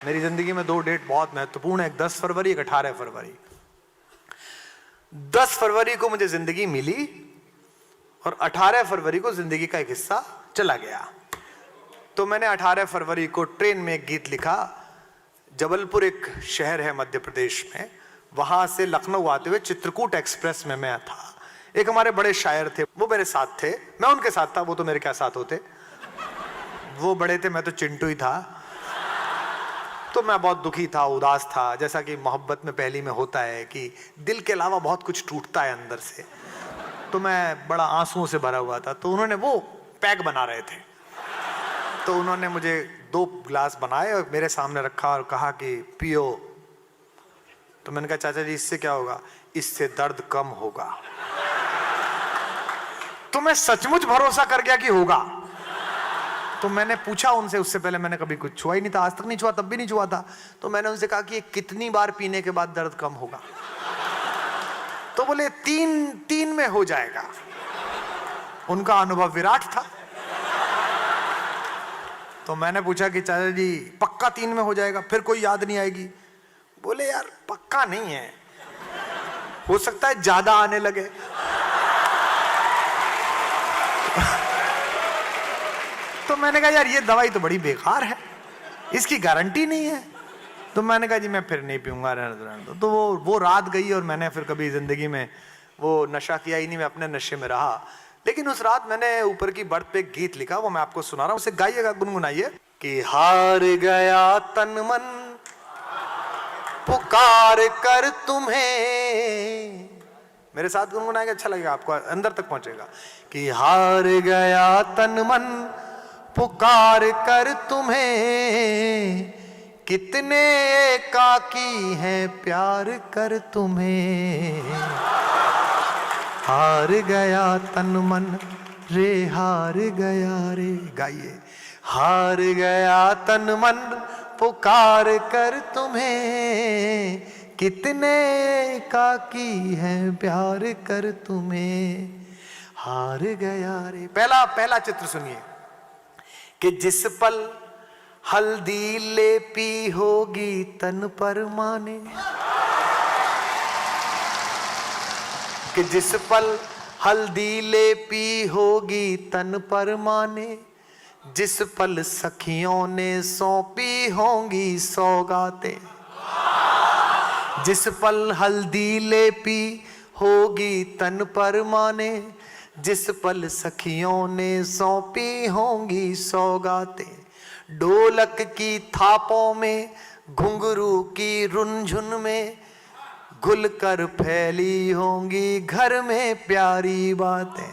मेरी जिंदगी में दो डेट बहुत महत्वपूर्ण है, एक 10 फरवरी, एक 18 फरवरी। 10 फरवरी को मुझे जिंदगी मिली और 18 फरवरी को जिंदगी का एक हिस्सा चला गया। तो मैंने 18 फरवरी को ट्रेन में एक गीत लिखा। जबलपुर एक शहर है मध्य प्रदेश में, वहां से लखनऊ आते हुए चित्रकूट एक्सप्रेस में मैं था। एक हमारे बड़े शायर थे, वो मेरे साथ थे, मैं उनके साथ था, वो तो मेरे क्या साथ होते। वो बड़े थे, मैं तो चिंटू ही था। तो मैं बहुत दुखी था, उदास था, जैसा कि मोहब्बत में पहली में होता है कि दिल के अलावा बहुत कुछ टूटता है अंदर से। तो मैं बड़ा आंसुओं से भरा हुआ था। तो उन्होंने, वो पैक बना रहे थे, तो उन्होंने मुझे 2 गिलास बनाए और मेरे सामने रखा और कहा कि पियो। तो मैंने कहा चाचा जी इससे क्या होगा? इससे दर्द कम होगा। तो मैं सचमुच भरोसा कर गया कि होगा। तो मैंने पूछा उनसे, उससे पहले मैंने कभी कुछ छुआ ही नहीं था, आज तक नहीं छुआ, तब भी नहीं छुआ था। तो मैंने उनसे कहा कि ये कितनी बार पीने के बाद दर्द कम होगा? तो बोले 3 में हो जाएगा। उनका अनुभव विराट था। तो मैंने पूछा कि चाचा जी पक्का 3 में हो जाएगा, फिर कोई याद नहीं आएगी? बोले यार पक्का नहीं है, हो सकता है ज्यादा आने लगे। तो मैंने कहा यार ये दवाई तो बड़ी बेकार है, इसकी गारंटी नहीं है। तो मैंने कहा जी मैं फिर नहीं पीऊंगा, रहने दो। तो वो रात गई और मैंने फिर कभी जिंदगी में वो नशा किया ही नहीं, मैं अपने नशे में रहा। लेकिन उस रात मैंने ऊपर की बर्थ पे एक गीत लिखा, वो मैं आपको सुना रहा हूं, उसे गाइएगा, गुनगुनाइए कि हार गया तन मन पुकार कर तुम्हें। मेरे साथ गुनगुनाएगा, अच्छा लगेगा आपको, अंदर तक पहुंचेगा कि हार गया तन मन पुकार कर तुम्हें, कितने एकाकी हैं प्यार कर तुम्हें। हार गया तन मन रे, हार गया रे, गाइए। हार गया तन मन पुकार कर तुम्हें, कितने एकाकी हैं प्यार कर तुम्हें। हार गया रे। पहला चित्र सुनिए कि जिस पल हल्दी लेपी होगी तन पर माने, कि जिस पल हल्दी लेपी होगी तन पर माने, जिस पल सखियों ने सौंपी होंगी सौगातें। जिस पल हल्दी लेपी होगी तन पर माने, जिस पल सखियों ने सौंपी होंगी सौगातें। ढोलक की थापों में, घुंघरू की रुनझुन में, घुल कर फैली होंगी घर में प्यारी बातें।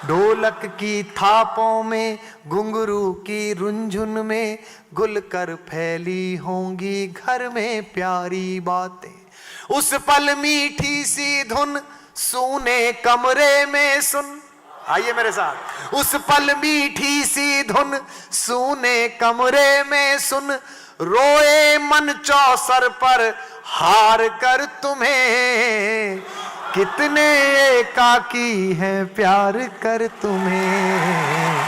ढोलक की थापों में, घुंघरू की रुनझुन में, घुल कर फैली होंगी घर में प्यारी बातें। उस पल मीठी सी धुन सूने कमरे में सुन, आइए मेरे साथ। उस पल मीठी सी धुन सूने कमरे में सुन, रोए मन चौसर पर हार कर तुम्हें, कितने एकाकी हैं प्यार कर तुम्हें।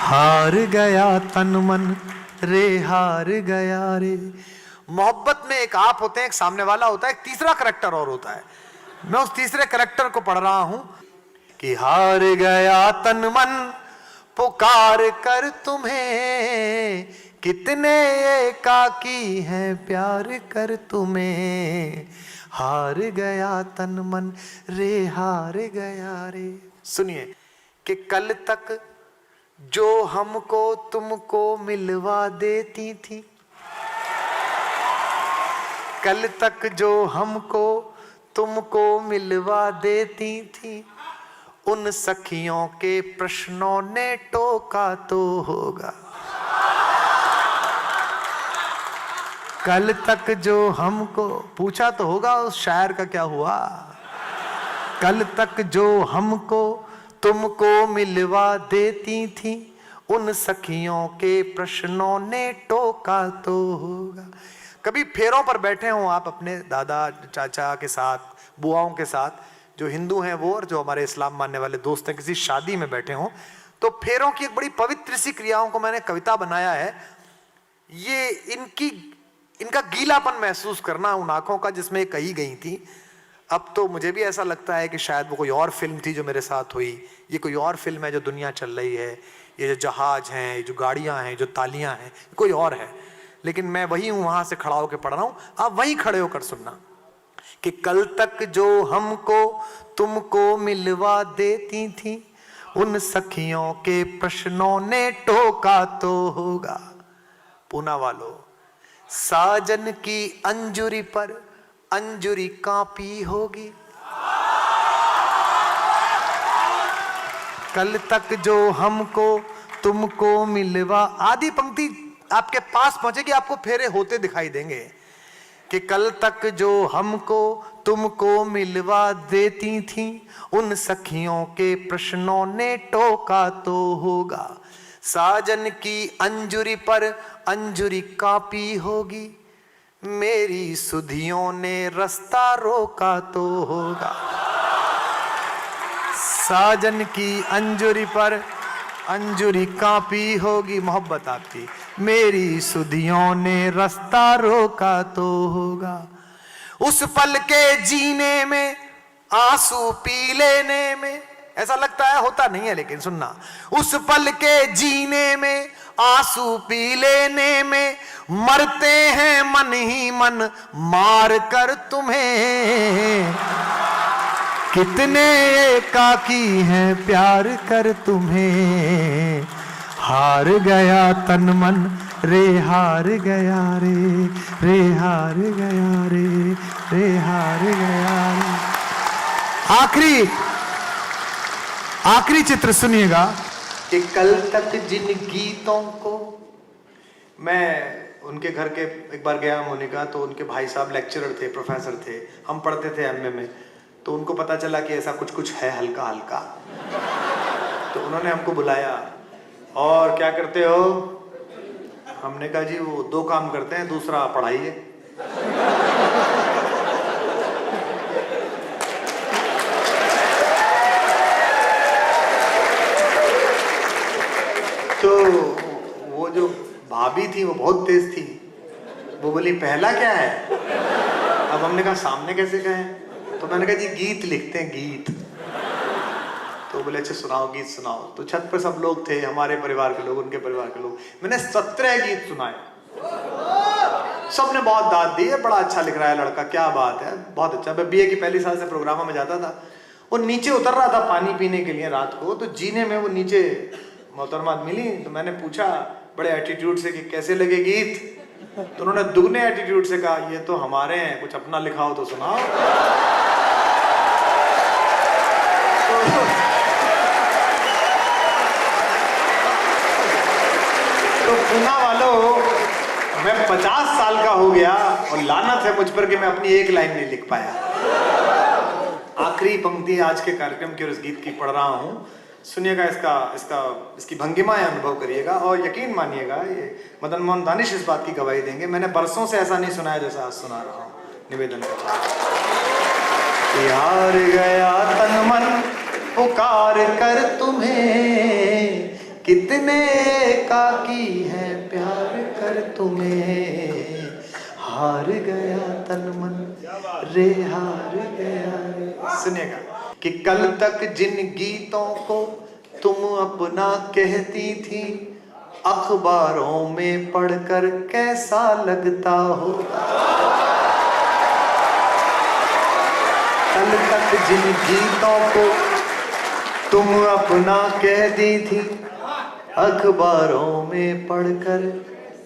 हार गया तन मन रे, हार गया रे। मोहब्बत में एक आप होते हैं, एक सामने वाला होता है, एक तीसरा करैक्टर और होता है। मैं उस तीसरे करैक्टर को पढ़ रहा हूं कि हार गया तन मन पुकार कर तुम्हें, कितने एकाकी हैं प्यार कर तुम्हें। हार गया तन मन रे, हार गया रे। सुनिए कि कल तक जो हमको तुमको मिलवा देती थी, कल तक जो हमको तुमको मिलवा देती थी, उन सखियों के प्रश्नों ने टोका तो होगा। कल तक जो हमको पूछा तो होगा उस शायर का क्या हुआ। कल तक जो हमको तुमको मिलवा देती थी, उन सखियों के प्रश्नों ने टोका तो होगा। कभी फेरों पर बैठे हो आप अपने दादा चाचा के साथ, बुआओं के साथ, जो हिंदू हैं वो और जो हमारे इस्लाम मानने वाले दोस्त हैं किसी शादी में बैठे हों, तो फेरों की एक बड़ी पवित्र सी क्रियाओं को मैंने कविता बनाया है। ये इनका गीलापन महसूस करना उन आंखों का जिसमें कही गई थी। अब तो मुझे भी ऐसा लगता है कि शायद वो कोई और फिल्म थी जो मेरे साथ हुई, ये कोई और फिल्म है जो दुनिया चल रही है, ये जो जहाज हैं, ये जो गाड़ियां हैं, जो तालियां हैं, कोई और है। लेकिन मैं वही हूं, वहां से खड़ा होकर पढ़ रहा हूं, आप वहीं खड़े होकर सुनना कि कल तक जो हमको तुमको मिलवा देती थी, उन सखियों के प्रश्नों ने टोका तो होगा। पूना वालों, साजन की अंजुरी पर अंजुरी कांपी होगी, कल तक जो हमको तुमको मिलवा, आधी पंक्ति आपके पास पहुंचेगी, आपको फेरे होते दिखाई देंगे कि कल तक जो हमको तुमको मिलवा देती थी, उन सखियों के प्रश्नों ने टोका तो होगा। साजन की अंजुरी पर अंजुरी कांपी होगी, मेरी सुधियों ने रास्ता रोका तो होगा। साजन की अंजुरी पर अंजुरी कांपी होगी, मोहब्बत आपकी, मेरी सुधियों ने रास्ता रोका तो होगा। उस पल के जीने में आंसू पी लेने में, ऐसा लगता है होता नहीं है लेकिन सुनना, उस पल के जीने में आंसू पी लेने में मरते हैं मन ही मन मार कर तुम्हें, कितने एकाकी हैं प्यार कर तुम्हें, हार गया तन मन रे हार गया रे, रे हार गया रे, रे हार गया रे। आखिरी चित्र सुनिएगा कि कल तक जिन गीतों को, मैं उनके घर के एक बार गया मोनिका, तो उनके भाई साहब लेक्चरर थे, प्रोफेसर थे, हम पढ़ते थे एमए में, तो उनको पता चला कि ऐसा कुछ कुछ है हल्का हल्का, तो उन्होंने हमको बुलाया, और क्या करते हो? हमने कहा जी वो 2 काम करते हैं, दूसरा पढ़ाई है। तो वो जो भाभी थी वो बहुत तेज थी, वो बोली पहला क्या है? अब हमने कहा सामने कैसे कहें, तो मैंने कहा जी गीत लिखते हैं, गीत। तो बोले अच्छा सुनाओ, गीत सुनाओ। तो छत पर सब लोग थे, हमारे परिवार के लोग, उनके परिवार के लोग, मैंने 17 गीत सुनाए। सबने बहुत दाद दी है, बड़ा अच्छा लिख रहा है लड़का, क्या बात है, बहुत अच्छा। मैं बीए की पहली साल से प्रोग्रामों में जाता था, वो नीचे उतर रहा था पानी पीने के लिए रात को, तो जीने में वो नीचे मोहतरमा मिली, तो मैंने पूछा बड़े एटीट्यूड से कि कैसे लगे गीत, तो उन्होंने दुगने एटीट्यूड से कहा ये तो हमारे हैं, कुछ अपना लिखाओ तो सुनाओ। तो पूना वालों, मैं 50 साल का हो गया और लानत है मुझ पर कि मैं अपनी एक लाइन नहीं लिख पाया। आखिरी पंक्ति आज के कार्यक्रम की और इस गीत की पढ़ रहा हूं, सुनिएगा, इसकी भंगिमाएं अनुभव करिएगा, और यकीन मानिएगा ये मदन मोहन दानिश इस बात की गवाही देंगे, मैंने बरसों से ऐसा नहीं सुनाया जैसा आज सुना रहा हूं। निवेदन करता हूं, हार गया तन मन पुकार कर तुम्हें, कितने एकाकी है प्यार कर तुम्हें, हार गया तन मन रे हार गया रे। सुनिएगा कि कल तक जिन गीतों को तुम अपना कहती थी, अखबारों में पढ़कर कैसा लगता होगा। कल तक जिन गीतों को तुम अपना कहती थी, अखबारों में पढ़कर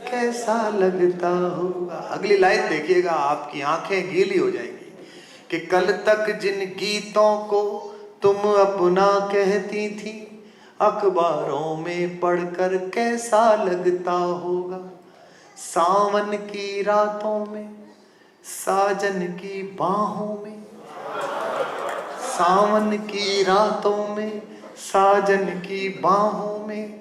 कैसा लगता होगा। अगली लाइन देखिएगा, आपकी आंखें गीली हो जाएंगी कि कल तक जिन गीतों को तुम अपना कहती थी, अखबारों में पढ़कर कैसा लगता होगा। सावन की रातों में साजन की बाहों में, सावन की रातों में साजन की बाहों में,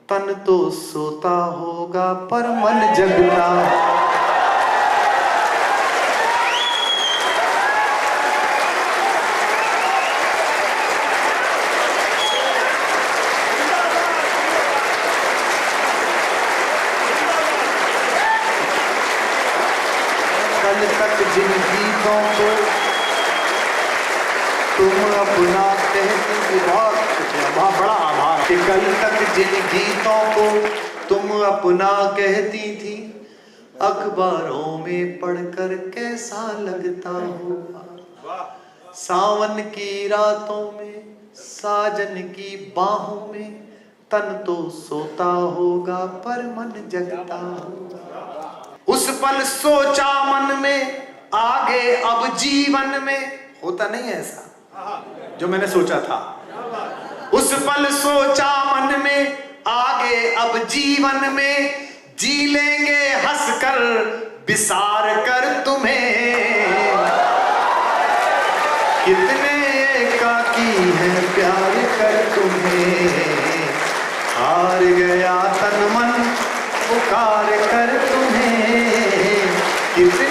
तन तो सोता होगा पर मन जगता। कल तक जिन गीतों को तुम अपना कहती थी, अखबारों में पढ़कर कैसा लगता होगा। सावन की रातों में साजन की बाहों में तन तो सोता होगा पर मन जगता होगा। उस पल सोचा मन में आगे अब जीवन में, होता नहीं है ऐसा जो मैंने सोचा था। उस पल सोचा मन में आगे अब जीवन में, जी लेंगे हंसकर बिसार कर तुम्हें। कितने एकाकी है प्यार कर तुम्हें, हार गया तन मन पुकार कर तुम्हें। कितने